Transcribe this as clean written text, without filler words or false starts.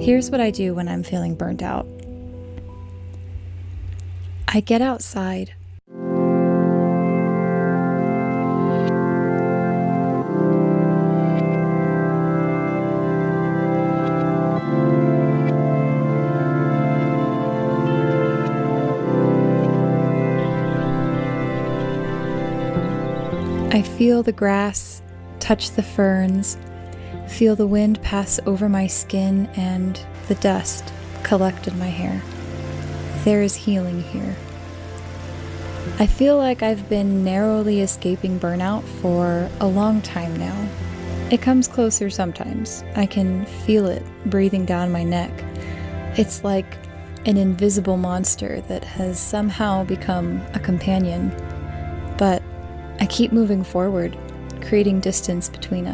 Here's what I do when I'm feeling burnt out. I get outside. I feel the grass touch the ferns, feel the wind pass over my skin and the dust collect in my hair. There is healing here. I feel like I've been narrowly escaping burnout for a long time now. It comes closer sometimes. I can feel it breathing down my neck. It's like an invisible monster that has somehow become a companion. But I keep moving forward, creating distance between us.